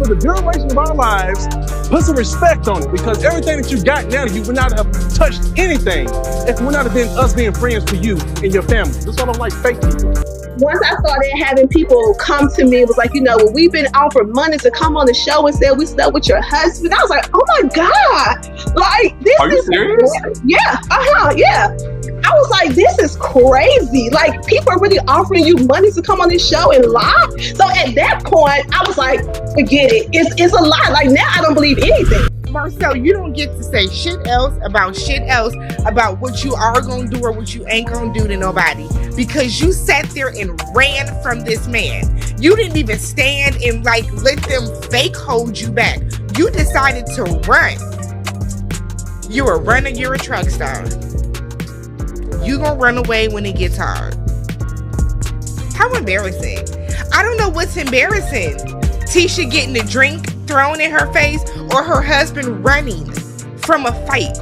for the duration of our lives, put some respect on it, because everything that you got now, you would not have touched anything if it would not have been us being friends for you and your family. That's why I don't like fake people. Once I started having people come to me, it was like, well, we've been offered money to come on the show and say we slept with your husband. I was like, oh my God. Like, this Are you serious? Yeah. Yeah. I was like, this is crazy. Like, people are really offering you money to come on this show and lie. So at that point, I was like, forget it. It's a lie. Like, now I don't believe anything. Marcel, you don't get to say shit else about what you are going to do or what you ain't going to do to nobody, because you sat there and ran from this man. You didn't even stand and let them fake hold you back. You decided to run. You're a runner, you're a truck star. You gonna run away when it gets hard. How embarrassing. I don't know what's embarrassing. Tisha getting a drink thrown in her face or her husband running from a fight.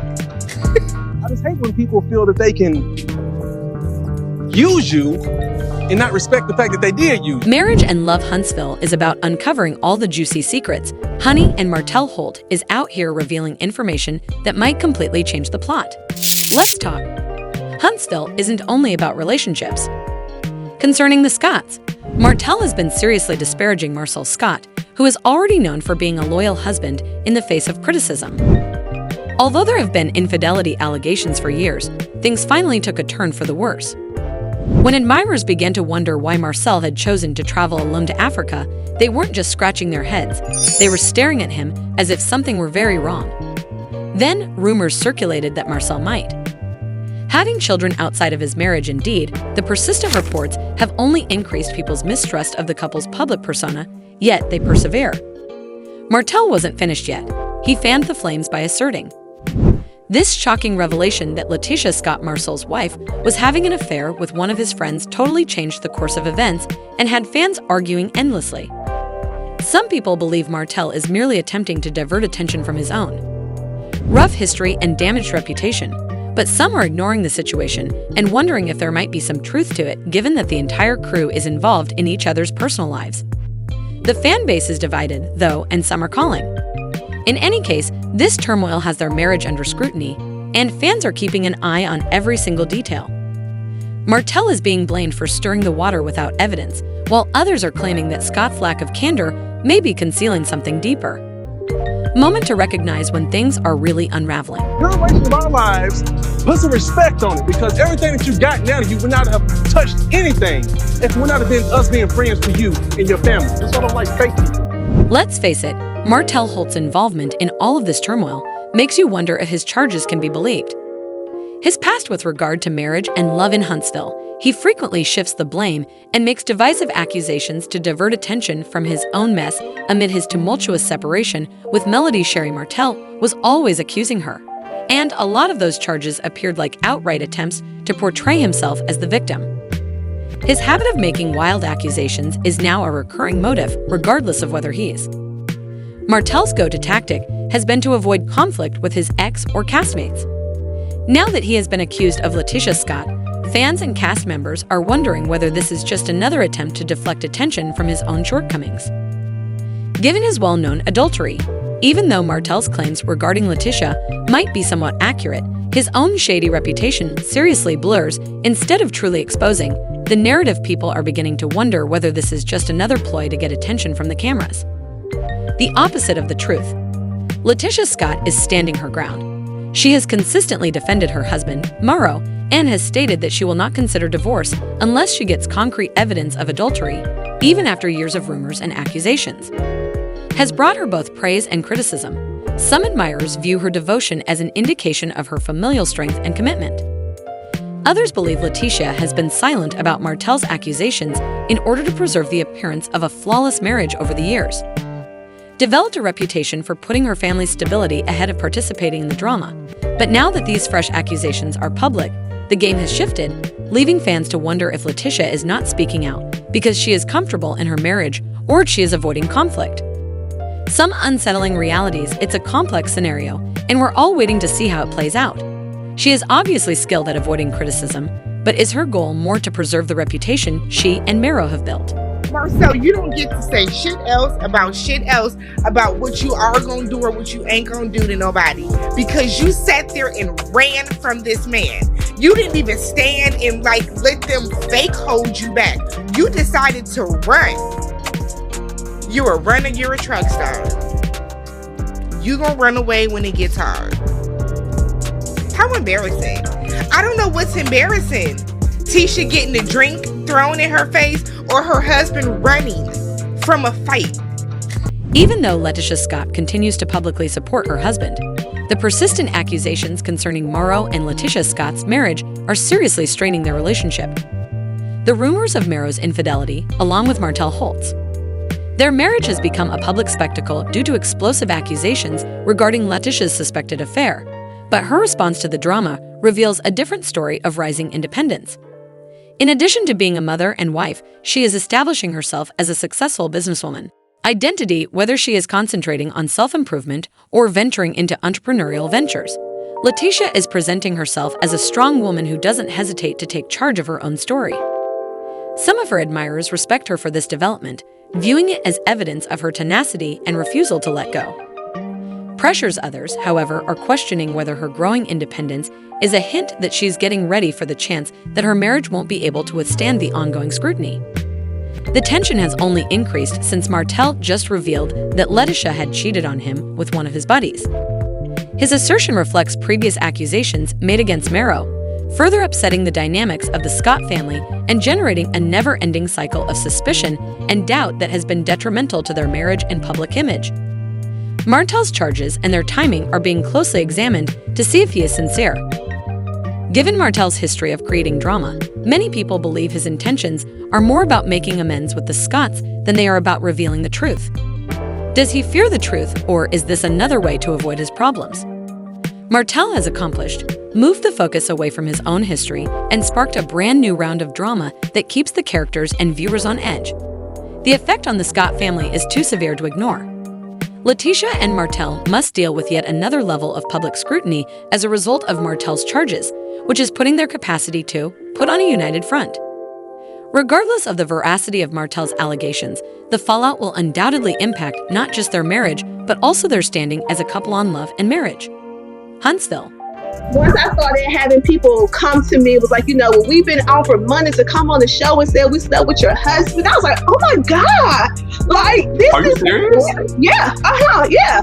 I just hate when people feel that they can use you and not respect the fact that they did use you. Marriage and Love Huntsville is about uncovering all the juicy secrets. Honey and Martell Holt is out here revealing information that might completely change the plot. Let's talk. Huntsville isn't only about relationships. Concerning the Scotts, Martell has been seriously disparaging Marcel Scott, who is already known for being a loyal husband in the face of criticism. Although there have been infidelity allegations for years, things finally took a turn for the worse. When admirers began to wonder why Marcel had chosen to travel alone to Africa, they weren't just scratching their heads, they were staring at him as if something were very wrong. Then, rumors circulated that Marcel might. Having children outside of his marriage, indeed, the persistent reports have only increased people's mistrust of the couple's public persona, yet they persevere. Martell wasn't finished yet. He fanned the flames by asserting this shocking revelation that LaTisha Scott, Marcel's wife, was having an affair with one of his friends totally changed the course of events and had fans arguing endlessly. Some people believe Martell is merely attempting to divert attention from his own rough history and damaged reputation, but some are ignoring the situation and wondering if there might be some truth to it, given that the entire crew is involved in each other's personal lives. The fan base is divided, though, and some are calling. In any case, this turmoil has their marriage under scrutiny, and fans are keeping an eye on every single detail. Martell is being blamed for stirring the water without evidence, while others are claiming that Scott's lack of candor may be concealing something deeper. Moment to recognize when things are really unraveling. Duration of our lives, put some respect on it, because everything that you got now, you would not have touched anything if it would not have been us being friends for you and your family. That's why I don't like fake people. Let's face it, Martell Holt's involvement in all of this turmoil makes you wonder if his charges can be believed. His past with regard to marriage and love in Huntsville, he frequently shifts the blame and makes divisive accusations to divert attention from his own mess amid his tumultuous separation with Melody. Sherry Martell was always accusing her, and a lot of those charges appeared like outright attempts to portray himself as the victim. His habit of making wild accusations is now a recurring motive, regardless of whether he is. Martell's go-to tactic has been to avoid conflict with his ex or castmates. Now that he has been accused of LaTisha Scott, fans and cast members are wondering whether this is just another attempt to deflect attention from his own shortcomings. Given his well-known adultery, even though Martell's claims regarding LaTisha might be somewhat accurate, his own shady reputation seriously blurs instead of truly exposing the narrative. People are beginning to wonder whether this is just another ploy to get attention from the cameras. The opposite of the truth. LaTisha Scott is standing her ground. She has consistently defended her husband, Marsau, and has stated that she will not consider divorce unless she gets concrete evidence of adultery, even after years of rumors and accusations. Has brought her both praise and criticism. Some admirers view her devotion as an indication of her familial strength and commitment. Others believe LaTisha has been silent about Martell's accusations in order to preserve the appearance of a flawless marriage over the years. Developed a reputation for putting her family's stability ahead of participating in the drama. But now that these fresh accusations are public, the game has shifted, leaving fans to wonder if LaTisha is not speaking out because she is comfortable in her marriage or she is avoiding conflict. Some unsettling realities, it's a complex scenario, and we're all waiting to see how it plays out. She is obviously skilled at avoiding criticism, but is her goal more to preserve the reputation she and Marsau have built? Marcel, you don't get to say shit else about what you are gonna do or what you ain't gonna do to nobody, because you sat there and ran from this man. You didn't even stand and let them fake hold you back. You decided to run. You're a runner, you're a track star. You gonna run away when it gets hard. How embarrassing. I don't know what's embarrassing. Tisha getting a drink thrown in her face, or her husband running from a fight. Even though LaTisha Scott continues to publicly support her husband, the persistent accusations concerning Marsau and LaTisha Scott's marriage are seriously straining their relationship. The rumors of Marsau's infidelity, along with Martell Holt's. Their marriage has become a public spectacle due to explosive accusations regarding LaTisha's suspected affair, but her response to the drama reveals a different story of rising independence. In addition to being a mother and wife, she is establishing herself as a successful businesswoman. Identity, whether she is concentrating on self-improvement or venturing into entrepreneurial ventures. LaTisha is presenting herself as a strong woman who doesn't hesitate to take charge of her own story. Some of her admirers respect her for this development, viewing it as evidence of her tenacity and refusal to let go. Pressures others, however, are questioning whether her growing independence is a hint that she's getting ready for the chance that her marriage won't be able to withstand the ongoing scrutiny. The tension has only increased since Martell just revealed that LaTisha had cheated on him with one of his buddies. His assertion reflects previous accusations made against Marsau, further upsetting the dynamics of the Scott family and generating a never-ending cycle of suspicion and doubt that has been detrimental to their marriage and public image. Martell's charges and their timing are being closely examined to see if he is sincere. Given Martell's history of creating drama, many people believe his intentions are more about making amends with the Scotts than they are about revealing the truth. Does he fear the truth, or is this another way to avoid his problems? Martell has moved the focus away from his own history and sparked a brand new round of drama that keeps the characters and viewers on edge. The effect on the Scott family is too severe to ignore. LaTisha and Martell must deal with yet another level of public scrutiny as a result of Martell's charges, which is putting their capacity to put on a united front. Regardless of the veracity of Martell's allegations, the fallout will undoubtedly impact not just their marriage, but also their standing as a couple on Love and Marriage. Huntsville. Once I started having people come to me, it was like, well, we've been offered money to come on the show and said we slept with your husband. I was like, oh my God. This Are you serious? Yeah. Yeah.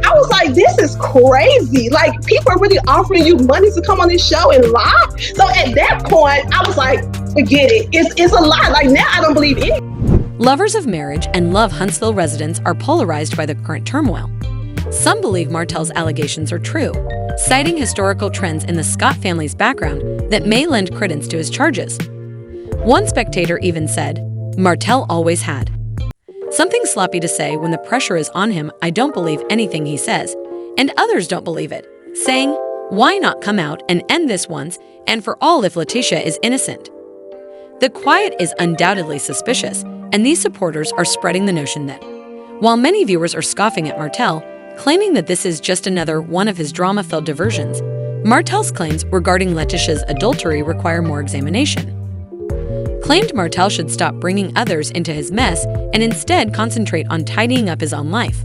I was like, this is crazy. People are really offering you money to come on this show and lie. So at that point, I was like, forget it. It's a lie. Now I don't believe it. Lovers of Marriage and Love Huntsville residents are polarized by the current turmoil. Some believe Martell's allegations are true, citing historical trends in the Scott family's background that may lend credence to his charges. One spectator even said, Martell always had. Something sloppy to say when the pressure is on him. I don't believe anything he says, and others don't believe it, saying, why not come out and end this once and for all if LaTisha is innocent? The quiet is undoubtedly suspicious, and these supporters are spreading the notion that, while many viewers are scoffing at Martell, claiming that this is just another one of his drama-filled diversions, Martell's claims regarding LaTisha's adultery require more examination. Claimed Martell should stop bringing others into his mess and instead concentrate on tidying up his own life.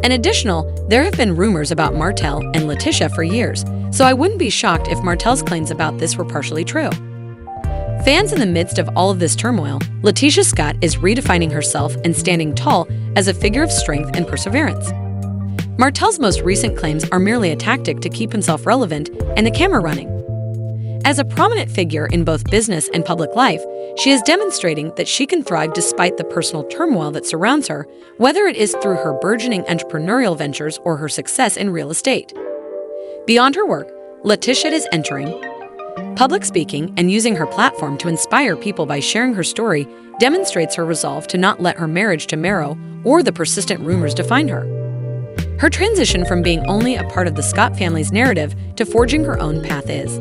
In addition, there have been rumors about Martell and LaTisha for years, so I wouldn't be shocked if Martell's claims about this were partially true. Fans, in the midst of all of this turmoil, LaTisha Scott is redefining herself and standing tall as a figure of strength and perseverance. Martell's most recent claims are merely a tactic to keep himself relevant and the camera running. As a prominent figure in both business and public life, she is demonstrating that she can thrive despite the personal turmoil that surrounds her, whether it is through her burgeoning entrepreneurial ventures or her success in real estate. Beyond her work, LaTisha is entering public speaking and using her platform to inspire people by sharing her story demonstrates her resolve to not let her marriage to Marsau or the persistent rumors define her. Her transition from being only a part of the Scott family's narrative to forging her own path is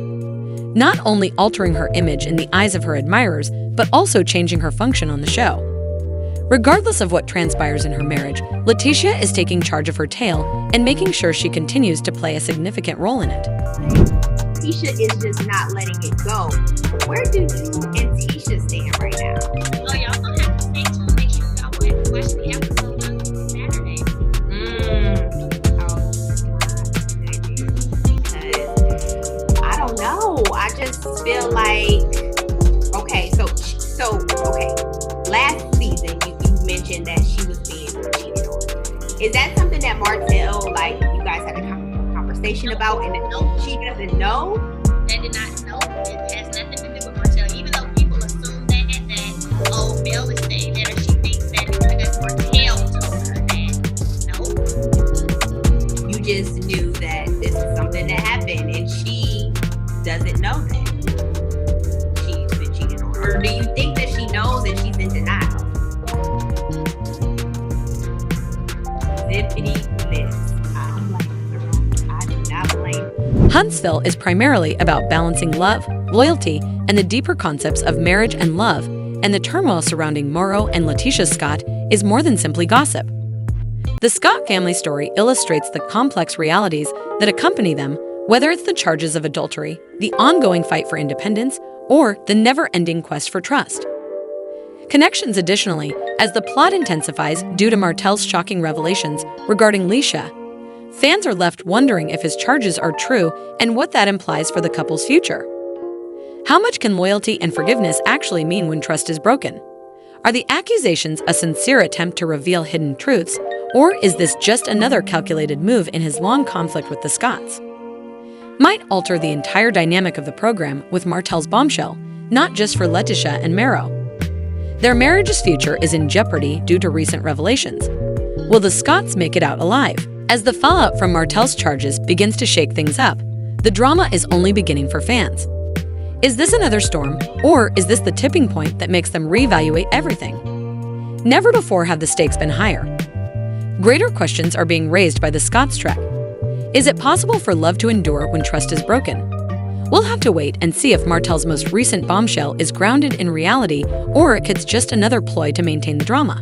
not only altering her image in the eyes of her admirers, but also changing her function on the show. Regardless of what transpires in her marriage, LaTisha is taking charge of her tale and making sure she continues to play a significant role in it. Tisha is just not letting it go. Where do you and Tisha stand right now? Oh, y'all gonna have to stay Is that something that Martell, like, you guys had a conversation about, and she doesn't know? They did not know. It has nothing to do with Martell. Even though people assume that oh, Mel is saying that, or she thinks that because Martell told her that. No. You just knew that this is something that happened, and she doesn't know that she's been cheated on. Or do you think that she knows and she's in denial? Zippity Liz. I do not blame. Huntsville is primarily about balancing love, loyalty, and the deeper concepts of marriage and love, and the turmoil surrounding Marsau and LaTisha Scott is more than simply gossip. The Scott family story illustrates the complex realities that accompany them, whether it's the charges of adultery, the ongoing fight for independence, or the never-ending quest for trust. Connections additionally, as the plot intensifies due to Martell's shocking revelations regarding LaTisha, fans are left wondering if his charges are true and what that implies for the couple's future. How much can loyalty and forgiveness actually mean when trust is broken? Are the accusations a sincere attempt to reveal hidden truths, or is this just another calculated move in his long conflict with the Scotts? Might alter the entire dynamic of the program with Martell's bombshell, not just for LaTisha and Marsau. Their marriage's future is in jeopardy due to recent revelations. Will the Scotts make it out alive? As the fallout from Martell's charges begins to shake things up, the drama is only beginning for fans. Is this another storm, or is this the tipping point that makes them reevaluate everything? Never before have the stakes been higher. Greater questions are being raised by the Scotts trek. Is it possible for love to endure when trust is broken? We'll have to wait and see if Martell's most recent bombshell is grounded in reality or if it's just another ploy to maintain the drama.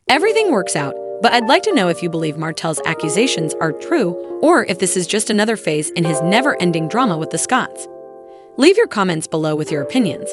Everything works out, but I'd like to know if you believe Martell's accusations are true or if this is just another phase in his never-ending drama with the Scotts. Leave your comments below with your opinions.